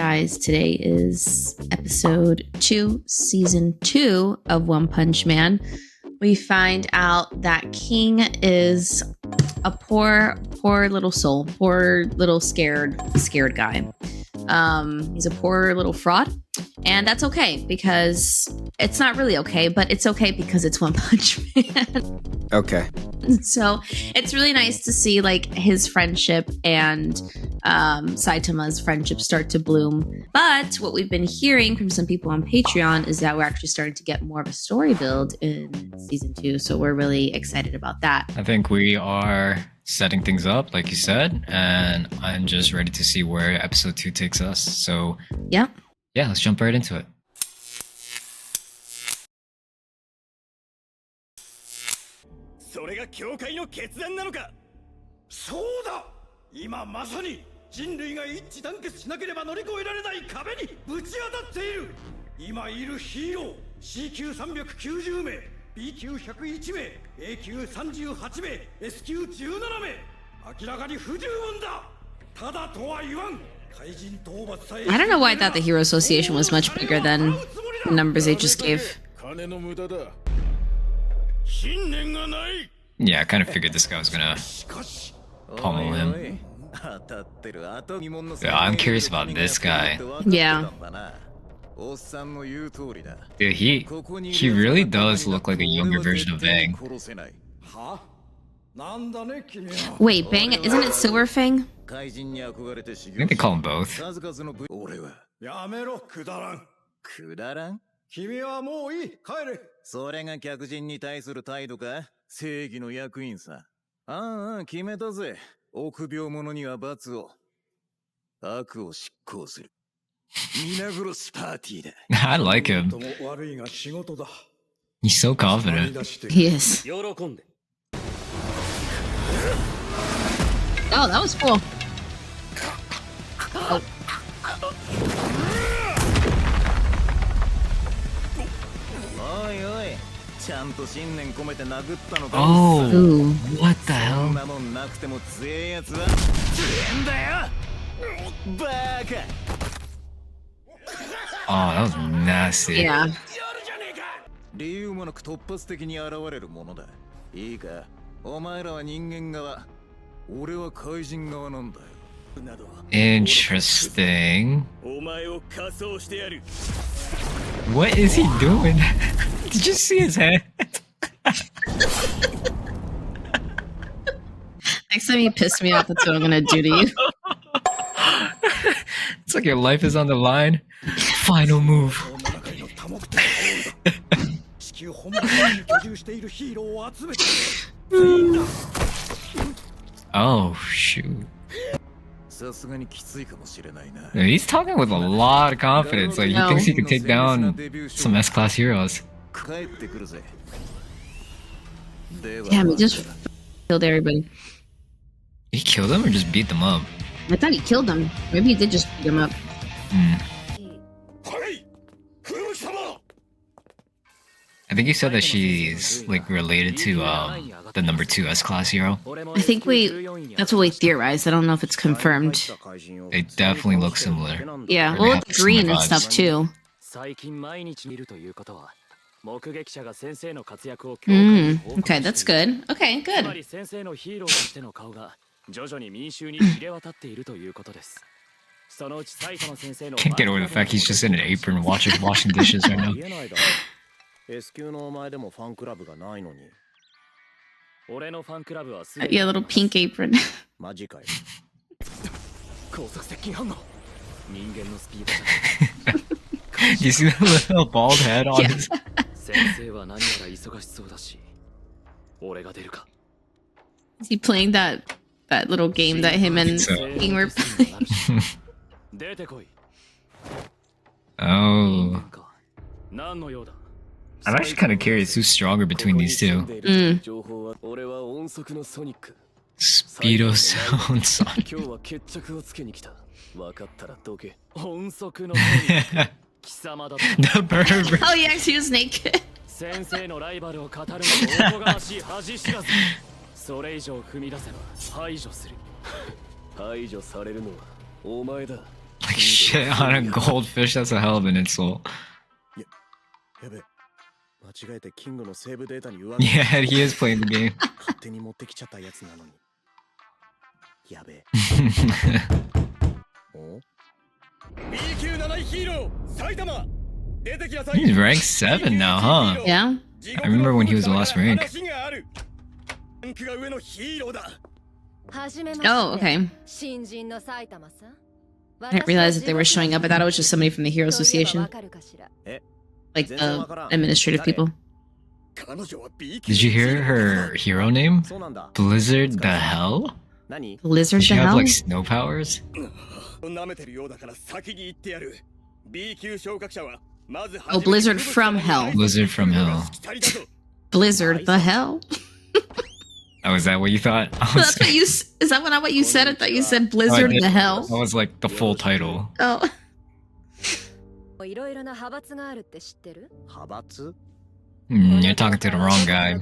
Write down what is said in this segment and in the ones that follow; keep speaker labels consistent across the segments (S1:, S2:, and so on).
S1: guys, today is episode 2, season 2 of One Punch Man. We find out that King is a poor little soul, poor little scared guy. He's a poor little fraud, and that's okay because it's not really okay, but it's okay because it's One Punch Man.
S2: Okay.
S1: So it's really nice to see like his friendship and Saitama's friendship start to bloom. But what we've been hearing from some people on Patreon is that we're actually starting to get more of a story build in season 2. So we're really excited about that.
S3: I think we are setting things up, like you said, and I'm just ready to see where episode 2 takes us. So
S1: yeah,
S3: let's jump right into it.
S4: それが教会の決断なのか。そうだ。今まさに人類が一致団結しなければ乗り越えられない壁にぶち当たっている。今いるヒーロー C 級390名、B 級101名、A 級38名、S 級17名。明らかに不十分だ。ただとは言わん。
S1: I don't know why I thought the Hero Association was much bigger than the numbers they just gave.
S3: Yeah, I kind of figured this guy was gonna pummel him. Yeah, I'm curious about this guy.
S1: Yeah.
S3: Dude, he really does look like a younger version of Bang.
S1: Wait, Bang, isn't it Silver Fang?
S3: I think they call him both.
S4: 君はもういい、帰れ。
S5: それが客人に対する態度か。正義の役員さ。ああ、決めたぜ。臆病者には罰を。悪を執行する。皆殺しパーティーだ。
S3: I like him.
S4: 悪いが仕事だ。
S3: He's so confident.
S1: He is. Oh, that was cool. Oh.
S3: Oh,
S1: Ooh.
S3: what the hell? Oh, that was nasty.
S1: Yeah.
S5: 理由もなく突発的に現れるものだ。いいか、お前らは人間側、俺は怪人側なんだよ。
S3: Interesting. What is he doing? Did you see his hand?
S1: Next time you piss me off, that's what I'm gonna do to you.
S3: It's like your life is on the line. Final move. Oh, shoot. He's talking with a lot of confidence. Like, he thinks he can take down some S-class heroes.
S1: Damn, he just killed everybody.
S3: He killed them or just beat them up?
S1: I thought he killed them. Maybe he did just beat them up.
S3: I think he said that she's like related to the number 2 S-class hero.
S1: I think that's what we theorized. I don't know if it's confirmed.
S3: They definitely look similar.
S1: Yeah, well, it's green and stuff too. Okay, that's good. Okay, good.
S3: Can't get over the fact he's just in an apron washing dishes right now.
S1: Yeah, little pink apron.
S3: You see that little bald head on his...
S1: Is he playing that little game that him and King were playing?
S3: Oh. I'm actually kind of curious who's stronger between these two. Speedo Sound Sonic. The bird.
S1: Oh yeah, he was naked.
S4: それ以上踏み出せば排除する。排除されるのはお前だ。
S3: like shit on a goldfish. That's a hell of an insult.
S4: やべ、間違えてキングのセーブデータに上
S3: Yeah, he is playing the game.
S4: 勝手に持ってきちゃったやつなのに。やべ。お B 級7位ヒーロー、サイタマ。出てきなさい。
S3: He's rank 7 now, huh?
S1: Yeah.
S3: I remember when he was the last rank.
S4: ランクが上のヒーローだ。
S1: Oh, okay. I didn't realize that they were showing up. I thought it was just somebody from the Hero Association. Like the administrative people.
S3: Did you hear her hero name? Blizzard the Hell?
S1: Blizzard
S3: Does she
S1: the
S3: have
S1: hell?
S3: like snow powers?
S4: 舐めてるようだから先に言ってやる。B 級昇格者はまず
S1: Oh, Blizzard from Hell.
S3: Blizzard from Hell.
S1: Blizzard the hell?
S3: Oh, is that what you thought?
S1: That's what you. Is that not what you said? I thought you said Blizzard the hell.
S3: That was like the full title.
S1: Oh.
S2: いろいろな派閥があるって知ってる？
S4: 派閥
S3: You're talking to the wrong guy.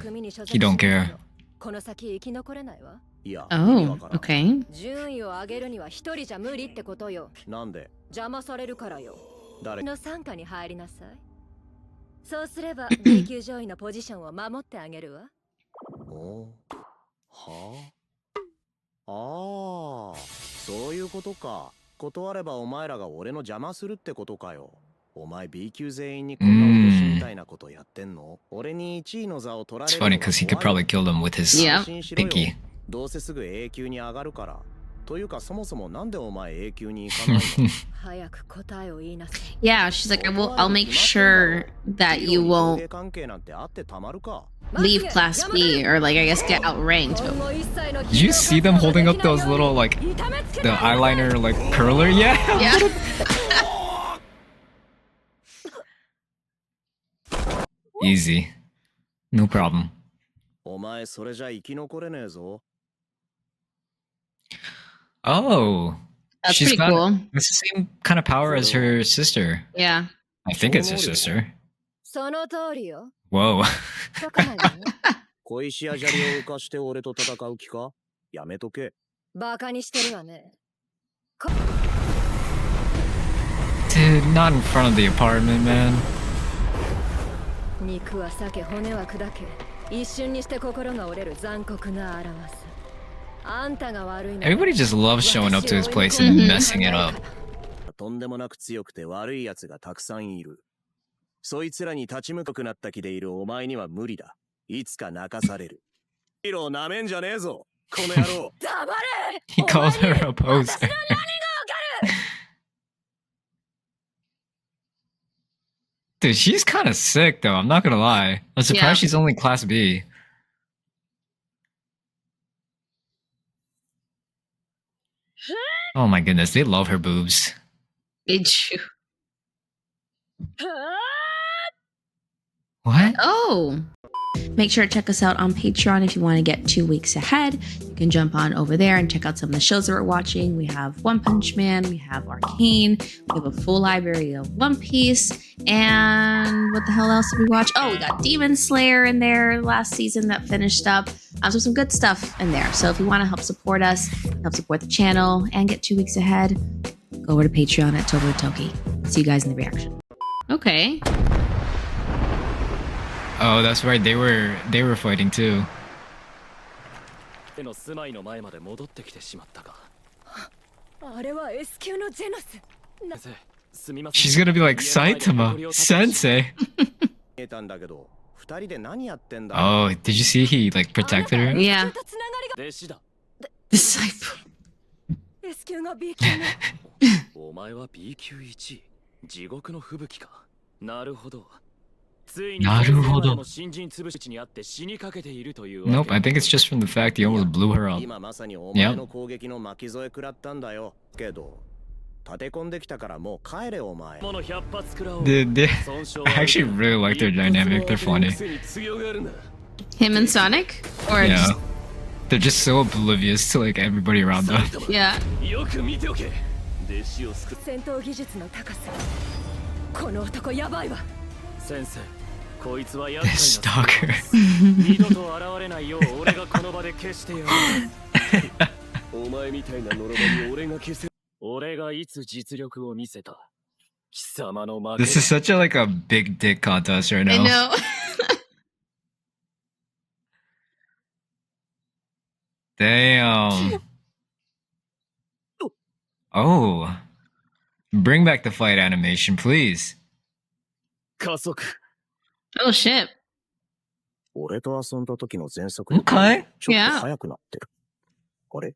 S3: He don't care.
S2: この先生き残れないわ。
S4: いや、
S1: Oh. Okay.
S2: 順位を上げるには一人じゃ無理ってことよ。
S4: なんで
S2: 邪魔されるからよ。
S4: 誰
S2: の傘下に入りなさい。そうすれば B 級上位のポジションを守ってあげるわ。
S4: おはあ、そういうことか。断ればお前らが俺の邪魔するってことかよ。お前 B 級全員にこんな脅しみたいなことやってんの？俺に1位の座を取られ
S3: It's
S4: る
S3: funny
S4: のが
S3: because he could
S4: 怖い
S3: probably kill them with his
S1: Yeah.
S3: pinky.
S4: どうせすぐ A 級に上がるから。というかそもそもなんでお前 A 級に行かないの？
S2: 早く答えを言いなさい。
S1: Yeah, she's like, I'll make sure that you won't
S4: 関係なんてあってたまるか。
S1: leave Class B or like I guess get outranked.
S3: Did you see them holding up those little like the eyeliner like curler? Yeah.
S1: Yeah.
S3: Easy. No problem.
S4: お前それじゃ生き残れねえぞ。
S3: Oh.
S1: That's
S3: She's
S1: pretty
S3: got
S1: cool.
S3: it's the same kind of power as her sister.
S1: Yeah.
S3: I think it's her sister.
S2: その通りよ。
S3: Whoa.
S2: バカなのよ。
S4: 小石や砂利を浮かして俺と戦う気か？やめとけ。
S2: バカにしてるわね。
S3: Dude, not in front of the apartment, man.
S2: 肉は裂け骨は砕け、一瞬にして心が折れる残酷が表す。あんたが悪いの。
S3: Everybody just loves showing up to his place and messing it up.
S4: とんでもなく強くて悪い奴がたくさんいる。そいつらに立ち向かくなった気でいるお前には無理だ。いつか泣かされる。ヒーローなめんじゃねえぞ、この野郎。
S2: 黙れ。
S3: He calls her a poser. Dude, she's kind of sick though. I'm not gonna lie. I'm surprised
S1: Yeah.
S3: she's only class B. Oh my goodness, they love her boobs.
S1: Did you?
S3: What?
S1: Oh. Make sure to check us out on Patreon if you want to get 2 weeks ahead. You can jump on over there and check out some of the shows that we're watching. We have One Punch Man, we have Arcane, we have a full library of One Piece, and what the hell else did we watch? Oh, we got Demon Slayer in there last season that finished up. So some good stuff in there. So if you want to help support us, help support the channel, and get 2 weeks ahead, go over to Patreon at tobototoki. See you guys in the reaction. Okay.
S3: Oh, that's right. They were fighting too.
S4: の住まいの前まで戻ってきてしまったか。
S2: あれは S 級のジェノス。
S4: 先生、すみません。
S3: She's gonna be like Saitama, Sensei.
S4: 見えたんだけど、二人で何やってんだ。
S3: Oh, did you see he like protected her?
S1: Yeah.
S4: 弟子だ。
S1: Disciple.
S2: S 級が B 級の。
S4: お前は B 級1位。地獄の吹雪か。なるほど。
S3: Nope, I think it's just from the fact he almost blew her up.
S4: 今まさにお前の攻撃の巻き添え食らったんだよ。けど、立て込んできたからもう帰れお前。
S3: I actually really like their dynamic. They're funny.
S1: Him and Sonic? Or
S3: Yeah.
S1: just,
S3: They're just so oblivious to like everybody around them.
S1: yeah.
S2: 戦闘技術の高さ。この男やばいわ。
S4: 先生、こいつは厄介な
S3: Stalker.
S4: 二度と現れないよう俺がこの場で消してやる。お前みたいな呪いを俺が消せ俺がいつ実力を見せた。貴様の負け
S3: This is such a like a big dick contest right
S1: I
S3: now.
S1: know.
S3: Damn. Oh. Bring back the fight animation, please.
S4: 加速。
S1: Oh shit.
S4: 俺と遊んだ時の全速
S3: Okay.
S4: ちょっと速くなってる。あれ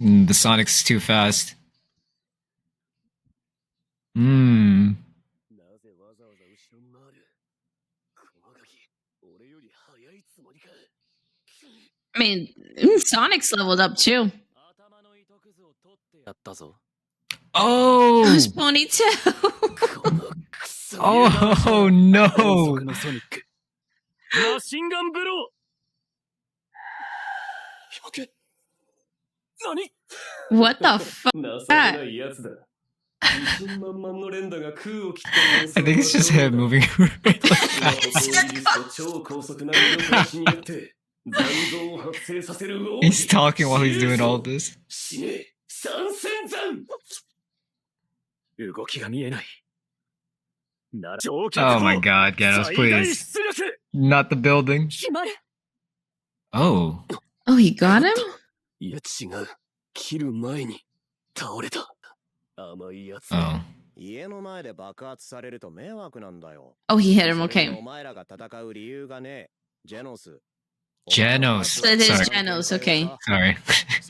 S3: The Sonic's too fast.
S4: なぜわざわざ後ろに回るこのガキ、俺より速いつもりか
S1: I mean, Sonic's leveled up too.
S4: 頭の糸くずを取ってやったぞ。
S3: Oh.
S1: Who's ponytail?
S4: このクソ
S3: Oh no.
S4: 高速のソニック。マシンガンブロー。やけ。何
S1: What the fuck?
S4: 情けないやつだ。一瞬満々の連打が空を切った
S3: I think it's just him moving really fast.
S4: 超高速な魅力の死によって残像を発生させる
S3: He's talking while he's doing all this.
S4: 死ね三千山動きが見えない。なら乗客
S3: Oh my god, Genos,
S4: 最大
S3: please.
S4: 出力
S3: Not the building.
S2: 決まる
S3: Oh.
S1: Oh, he got him?
S4: いや違う。切る前に倒れた。甘いやつ。
S3: Oh.
S5: 家の前で爆発されると迷惑なんだよ。
S1: Oh, he hit him.
S5: それに
S1: Okay.
S5: お前らが戦う理由がね、ジェノス。
S3: Genos.
S1: So it is
S3: Sorry.
S1: Genos, okay.
S3: Sorry.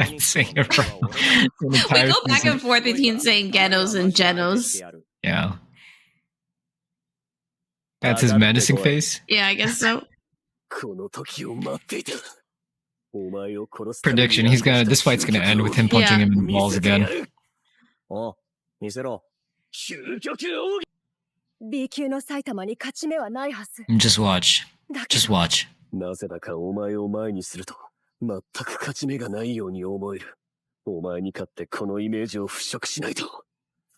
S3: I'm saying it wrong. The
S1: We
S3: entire
S1: go back
S3: season.
S1: and forth between saying Genos and Genos.
S3: Yeah. That's his menacing face.
S1: Yeah, I guess so.
S4: この時を待っていた。お前を殺す
S3: Prediction, this fight's gonna end with him punching him in the balls again.
S5: お、見せろ。
S4: 究極奥義
S2: B 級の埼玉に勝ち目はないはず
S3: Just watch.
S2: だけ
S3: Just
S2: ど
S3: watch.
S4: なぜだかお前を前にすると全く勝ち目がないように思える。お前に勝ってこのイメージを払拭しないと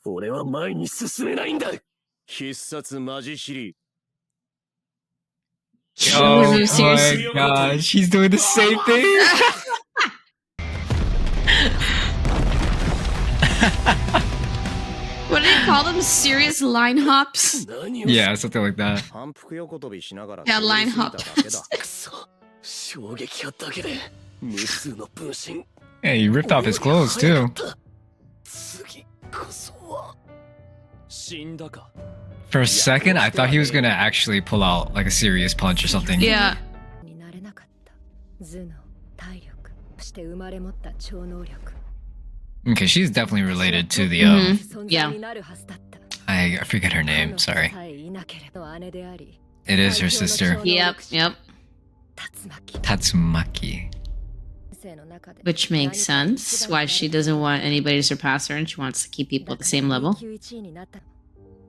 S4: 俺は前に進めないんだ。必殺マジシリ。
S3: Oh
S1: Are you
S3: my
S1: serious?
S3: gosh, he's doing the same thing.
S1: What do they call them? Serious line hops?
S4: 何を
S3: Yeah, something like that.
S5: 反復横跳びしながら
S1: Yeah, line
S5: 通り過ぎただけだ。
S4: くそ衝撃波だけで無数の分身
S3: Yeah, he ripped off his clothes too.
S4: 次こそは死んだか
S3: For a second, I thought he was gonna actually pull out like a serious punch or something.
S1: Yeah.
S2: になれなかった頭脳体力そして生まれ持った超能力
S3: Okay, she's definitely related to the
S1: Mhm.
S2: 存在になるはずだった
S3: I forget her name.
S2: 彼
S3: Sorry.
S2: 女さえいなければ姉であり
S3: It is her sister,
S1: Yep, yep.
S2: 竜巻
S3: Tatsumaki.
S2: 生の中で
S1: Which makes sense. Why she doesn't want anybody to surpass her and she wants to keep people at the same level.
S2: B 級1位になったの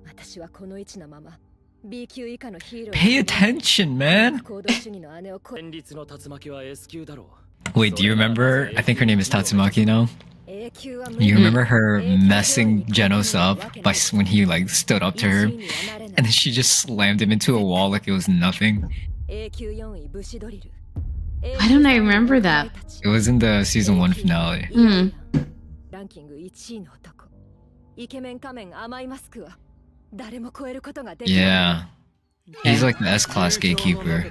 S2: 私はこの位置のまま B 級以下のヒーロー
S3: Pay attention, man.
S2: 行動主義の姉を超え
S4: 戦慄の竜巻は S 級だろう
S3: Wait, do you remember? I think her name is Tatsumaki now.
S2: A 級は
S3: You remember her messing Genos up by when he like stood up to her,
S2: 1位にはなれない
S3: and then she just slammed him into a wall like it was nothing.
S2: A 級4位武士ドリル
S1: Why don't I remember that?
S3: It was in the season 1 finale.
S1: Hmm.
S2: ランキング1位の男イケメン仮面甘いマスクは誰も超えることができない
S3: Yeah, he's like the S-class gatekeeper.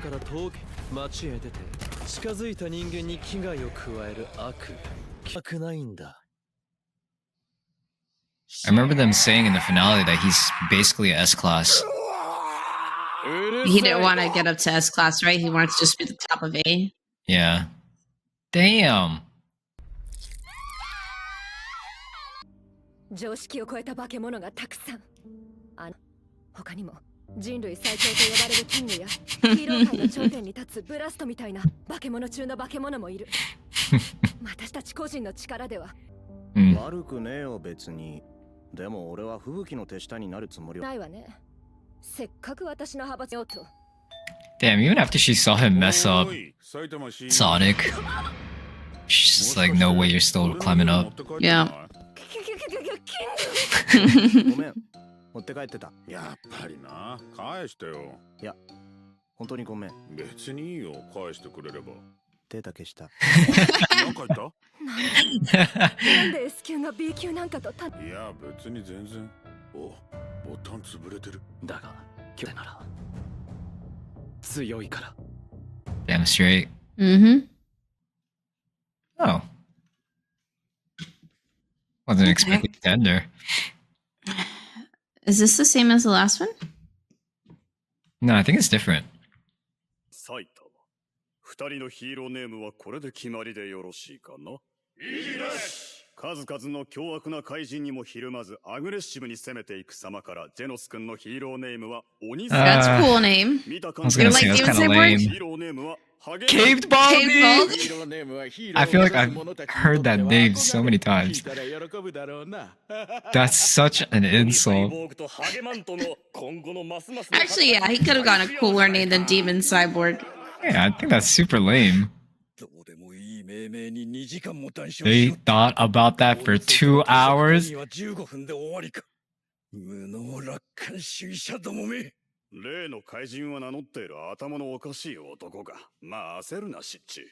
S4: 街へ出て近づいた人間に危害を加える悪ないんだ
S3: I remember them saying in the finale that he's basically a S-class.
S1: He didn't want to get up to S class, right? He wanted to just be at the top of A.
S3: Yeah. Damn.
S2: 常識を超えた化け物がたくさん他にも人類最強と呼ばれるキングやヒーロー界の頂点に立つブラストみたいな化け物中の化け物もいる私たち個人の力では
S3: Mm.
S5: 悪くねえよ別に。でも俺は吹雪の手下になるつもりは。
S2: ないわねせっかく私の派閥よと
S3: Damn, even after she saw him mess up Sonic, she's just like, no way you're still climbing up.
S1: Yeah.
S5: ごめん。持って帰ってた。
S6: やっぱりな、返してよ。
S5: 本当にごめん。
S6: 別にいいよ、返してくれれば。
S4: なんか言った
S2: なんで S 級が B 級なんかとた
S4: いや別に全然おボタン潰れてる
S6: だが今日なら強いから
S3: Demonstrate.
S1: Mm-hmm.
S3: Oh. Wasn't
S1: Okay.
S3: expecting tender.
S1: Is this the same as the last one?
S3: No, I think it's different.
S4: 埼玉二人のヒーローネームはこれで決まりでよろしいかな数々の凶悪な怪人にもひるまずアグレッシブに攻めていく様からジェノス君のヒーローネームは鬼さん
S1: That's a cool name.
S4: 見た
S3: I
S4: 感
S3: was
S4: じ
S3: gonna
S1: You're
S3: say
S1: like
S3: that's
S1: Demon
S3: kind of
S1: Cyborg?
S3: lame.
S4: ヒーローネームはハゲ
S3: Caved
S1: Cave
S3: Baldy!
S1: Baldy?
S3: I feel like I've heard that name so many times. That's such an insult.
S1: Actually, yeah, he could have gotten a cooler name than Demon Cyborg.
S3: Yeah, I think that's super lame. They thought about that for 2 hours?
S4: 例の怪人は名乗っている頭のおかしい男がまあ焦るなシッチ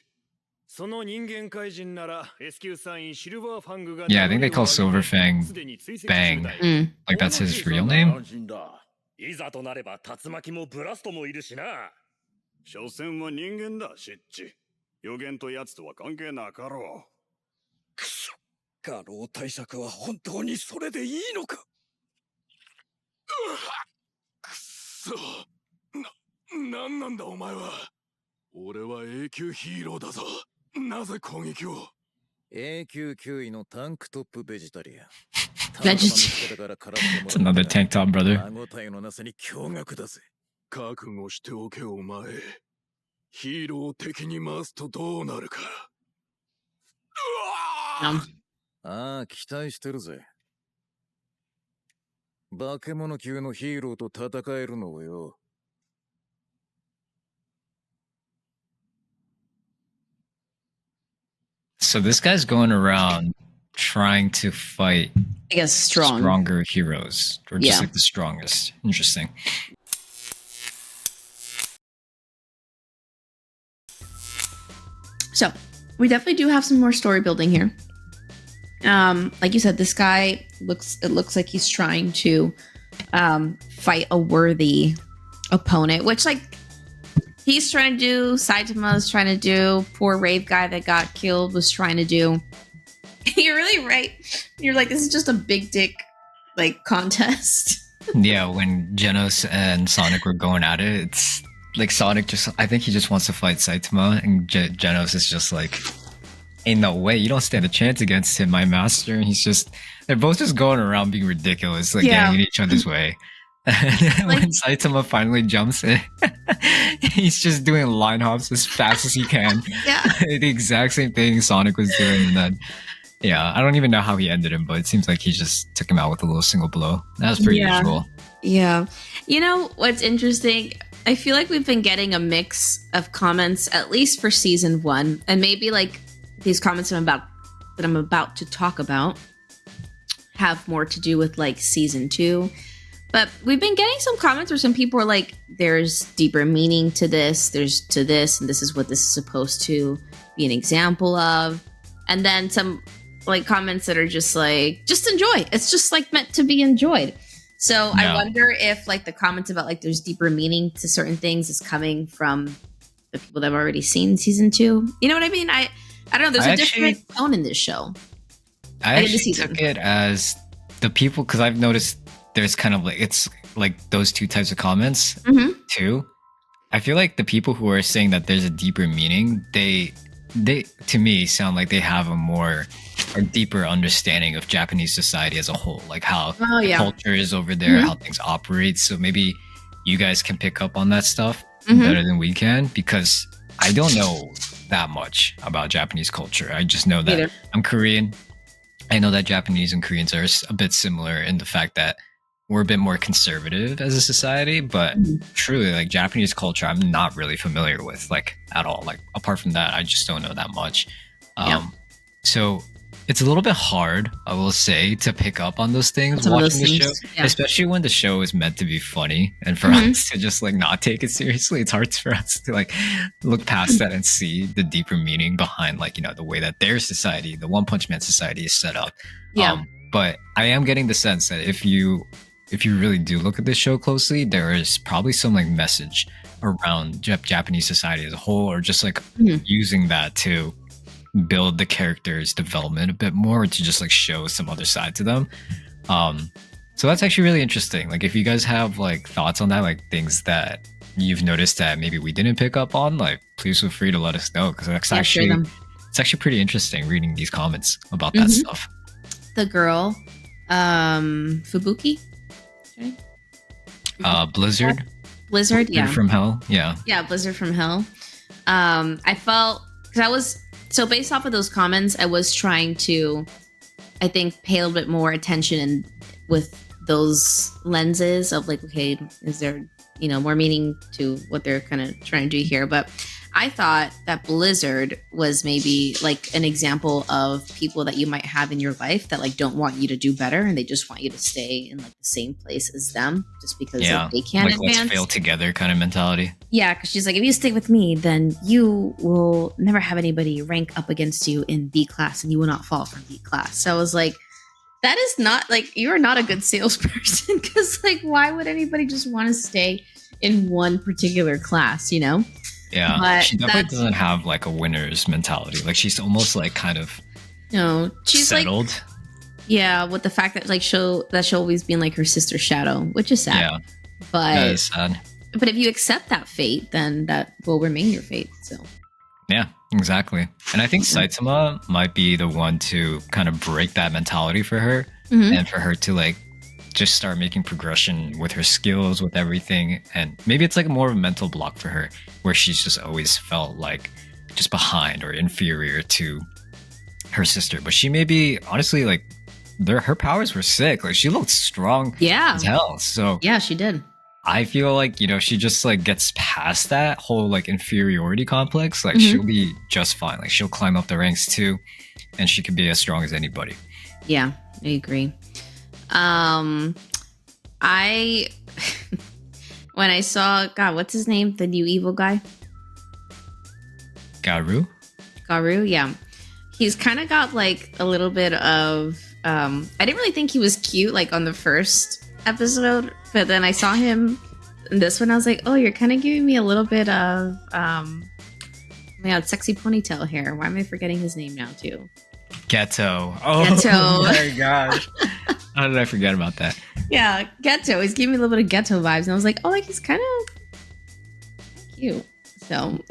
S4: その人間怪人なら S 級3位シルバーファングが
S3: Yeah, I think they call Silverfang Bang.
S1: Mm.
S3: Like that's his real name?
S4: いざとなれば竜巻もブラストもいるしな所詮は人間だシッチ予言と奴とは関係なかろうくそ過労対策は本当にそれでいいのかくそなんなんだお前は俺は A 級ヒーローだぞなぜ攻撃を
S5: A 級9位のタンクトップベジタリアン
S3: It's another tank top, brother.
S5: 歯応えのなさに驚愕だぜ
S4: 覚悟しておけお前ヒーローを敵に回すとどうなるか
S5: ああ期待してるぜ化け物級のヒーローと戦えるのをよ
S3: So this guy's going around trying to fight
S1: I guess strong.
S3: stronger heroes. Or just
S1: Yeah.
S3: like the strongest. Interesting.
S1: So we definitely do have some more story building here. Like you said, this guy looks like he's trying to fight a worthy opponent, which like he's trying to do, Saitama's trying to do, poor rave guy that got killed was trying to do. You're really right. You're like, this is just a big dick like contest.
S3: Yeah, when Genos and Sonic were going at it, it's like Sonic I think he just wants to fight Saitama, and Genos is just like, ain't no way, you don't stand a chance against him, my master. And they're both just going around being ridiculous, like
S1: Yeah.
S3: getting in each other's way. And then when Saitama finally jumps in, he's just doing line hops as fast as he can.
S1: Yeah.
S3: The exact same thing Sonic was doing, and then yeah, I don't even know how he ended him, but it seems like he just took him out with a little single blow. That was pretty
S1: Yeah.
S3: usual.
S1: Yeah. You know what's interesting? I feel like we've been getting a mix of comments, at least for season 1, and maybe like these comments that I'm about to talk about have more to do with like season 2. But we've been getting some comments where some people are like, there's deeper meaning to this, there's to this, and this is what this is supposed to be an example of. And then some like comments that are just like, just enjoy. It's just like meant to be enjoyed. So I
S3: No.
S1: wonder if like the comments about like there's deeper meaning to certain things is coming from the people that have already seen season 2. You know what I mean? I don't know. There's
S3: I
S1: a
S3: actually-
S1: different tone in this show.
S3: I
S1: Like in the
S3: actually
S1: season.
S3: took it as the people, because I've noticed there's kind of like, it's like those two types of comments
S1: Mhm.
S3: too. I feel like the people who are saying that there's a deeper meaning, they to me sound like they have a deeper understanding of Japanese society as a whole, like how
S1: Oh,
S3: the
S1: yeah.
S3: culture is over there,
S1: Mhm.
S3: how things operate. So maybe you guys can pick up on that stuff
S1: Mhm.
S3: better than we can, because I don't know that much about Japanese culture. I just know that
S1: Neither.
S3: I'm Korean. I know that Japanese and Koreans are a bit similar in the fact that we're a bit more conservative as a society, but
S1: Mhm.
S3: truly, like Japanese culture, I'm not really familiar with, like at all. Like apart from that, I just don't know that much.
S1: Yeah.
S3: So it's a little bit hard, I will say, to pick up on those things
S1: Some of
S3: watching
S1: those
S3: the
S1: things,
S3: show,
S1: yeah.
S3: especially when the show is meant to be funny, and for
S1: Mhm.
S3: us to just like not take it seriously. It's hard for us to like look past that and see the deeper meaning behind like, you know, the way that their society, the One Punch Man society, is set up.
S1: Yeah.
S3: But I am getting the sense that if you really do look at this show closely, there is probably some like message around Japanese society as a whole, or just like
S1: Mhm.
S3: using that to build the character's development a bit more, or to just like show some other side to them. So that's actually really interesting. Like if you guys have like thoughts on that, like things that you've noticed that maybe we didn't pick up on, like please feel free to let us know, because that's
S1: Yeah, share them.
S3: it's actually pretty interesting reading these comments about that
S1: Mhm.
S3: stuff.
S1: The girl, Fubuki?
S3: Blizzard
S1: Blizzard, yeah.
S3: from Hell. Yeah.
S1: Yeah, Blizzard from Hell. I felt, because I was, so based off of those comments, I was trying to, I think, pay a little bit more attention with those lenses of like, okay, is there, you know, more meaning to what they're kind of trying to do here? But I thought that Blizzard was maybe like an example of people that you might have in your life that like don't want you to do better, and they just want you to stay in like the same place as them just because like, they can't
S3: like
S1: advance.
S3: let's fail together kind of mentality.
S1: Yeah, because she's like, if you stick with me, then you will never have anybody rank up against you in B class, and you will not fall from B class. So I was like, that is not like, you are not a good salesperson, because like, why would anybody just want to stay in one particular class, you know?
S3: Yeah,
S1: But
S3: she definitely doesn't have like a winner's mentality. Like she's almost like kind of
S1: No, she's
S3: settled.
S1: like, yeah, with the fact that like she'll always be in like her sister's shadow, which is sad.
S3: Yeah,
S1: But
S3: that is sad.
S1: but if you accept that fate, then that will remain your fate. So
S3: Yeah, exactly. And I think Saitama might be the one to kind of break that mentality for her,
S1: Mhm.
S3: and for her to like just start making progression with her skills, with everything. And maybe it's like more of a mental block for her, where she's just always felt like just behind or inferior to her sister. But she may be, honestly, like her powers were sick. Like she looked strong
S1: yeah,
S3: as hell. So
S1: yeah, she did.
S3: I feel like, you know, she just like gets past that whole like inferiority complex. Like
S1: Mhm.
S3: she'll be just fine. Like she'll climb up the ranks too, and she can be as strong as anybody.
S1: Yeah, I agree. I when I saw, God, what's his name? The new evil guy,
S3: Garu?
S1: Garu. Yeah, he's kind of got like a little bit of. I didn't really think he was cute like on the first episode, but then I saw him in this one. I was like, oh, you're kind of giving me a little bit of man, sexy ponytail hair. Why am I forgetting his name now too?
S3: Ghetto. Oh
S1: Ghetto.
S3: my gosh. How did I forget about that?
S1: Yeah, ghetto. He's giving me a little bit of ghetto vibes, and I was like, oh, like he's kind of cute. So,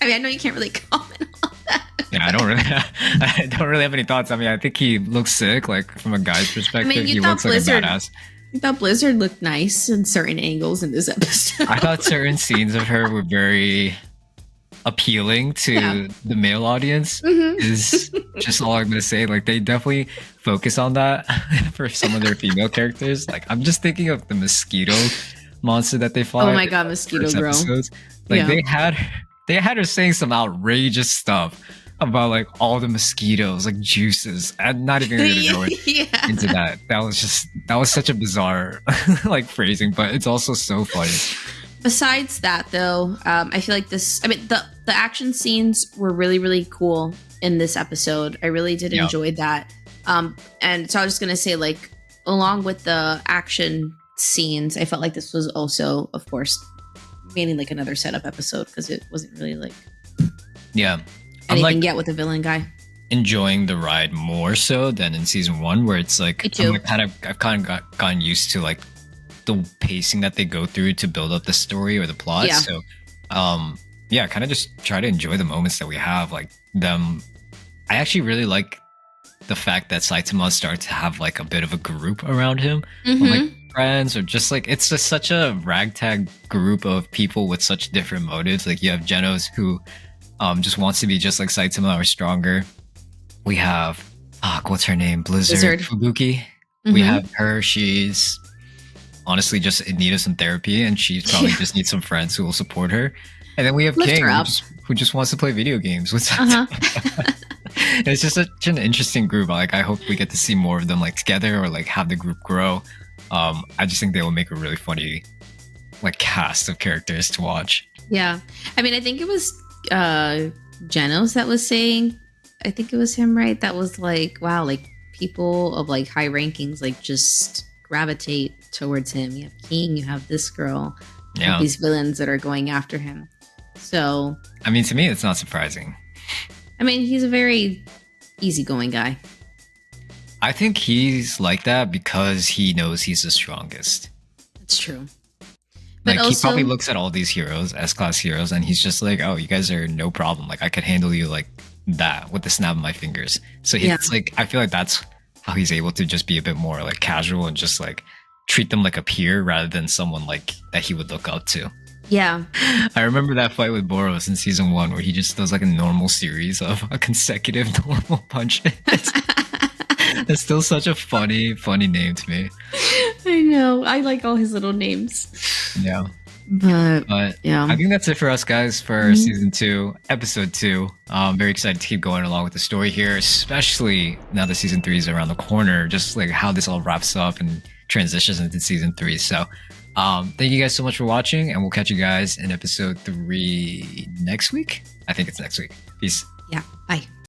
S1: I mean, I know you can't really comment on that.
S3: Yeah, I don't really have any thoughts. I mean, I think he looks sick, like from a guy's perspective.
S1: you
S3: He
S1: thought
S3: looks like
S1: Blizzard-
S3: a badass.
S1: I thought Blizzard looked nice in certain angles in this episode.
S3: I thought certain scenes of her were very appealing to
S1: Yeah.
S3: the male audience.
S1: Mhm.
S3: Is just all I'm gonna say. Like they definitely focus on that for some of their female characters. Like I'm just thinking of the mosquito monster that they fought.
S1: Oh my God,
S3: in the
S1: Mosquito
S3: first
S1: Girl.
S3: episodes. Like
S1: Yeah.
S3: they had her saying some outrageous stuff about like all the mosquitoes, like juices. I'm not even gonna go
S1: yeah.
S3: into that. That was such a bizarre like phrasing, but it's also so funny.
S1: Besides that, though, I feel like this. I mean, the action scenes were really, really cool in this episode. I really did
S3: Yeah.
S1: enjoy that. And so I was just gonna say, like, along with the action scenes, I felt like this was also, of course, mainly like another setup episode because it wasn't really like
S3: Yeah. I'm
S1: anything
S3: like
S1: yet with the villain guy.
S3: enjoying the ride more so than in season 1, where it's like
S1: Me too.
S3: I've kind of gotten used to like the pacing that they go through to build up the story or the plot.
S1: Yeah.
S3: So yeah, kind of just try to enjoy the moments that we have, like them. I actually really like the fact that Saitama starts to have like a bit of a group around him, of,
S1: Mhm.
S3: like friends, or just like it's just such a ragtag group of people with such different motives. Like you have Genos who just wants to be just like Saitama or stronger. We have what's her name? Blizzard. Fubuki. We
S1: Mhm.
S3: have her. She's honestly just in need of some therapy, and she probably
S1: Yeah.
S3: just needs some friends who will support her. And then we have
S1: Lift
S3: King,
S1: her up.
S3: who just wants to play video games with
S1: Uh-huh.
S3: It's just such an interesting group. Like, I hope we get to see more of them like together or like have the group grow. I just think they will make a really funny like cast of characters to watch.
S1: Yeah. I mean, I think it was Genos that was saying, I think it was him, right? That was like, wow, like people of like high rankings like just gravitate towards him. You have King, you have this girl, you have these villains that are going after him. So,
S3: I mean, to me, it's not surprising.
S1: I mean, he's a very easygoing guy.
S3: I think he's like that because he knows he's the strongest.
S1: That's true. But
S3: Like,
S1: also,
S3: he probably looks at all these heroes, S-class heroes, and he's just like, oh, you guys are no problem. Like, I could handle you like that with the snap of my fingers. So it's like, I feel like that's how he's able to just be a bit more like casual and just like treat them like a peer rather than someone like that he would look up to.
S1: yeah.
S3: I remember that fight with Boros in season 1 where he just does like a normal series of a consecutive normal punches. It's still such a funny name to me.
S1: I know. I like all his little names.
S3: Yeah.
S1: But yeah.
S3: I think that's it for us, guys, for season 2, episode 2. I'm very excited to keep going along with the story here, especially now that season 3 is around the corner, just like how this all wraps up and transitions into season 3. So thank you guys so much for watching, and we'll catch you guys in episode 3 next week. I think it's next week. Peace.
S1: Yeah. Bye.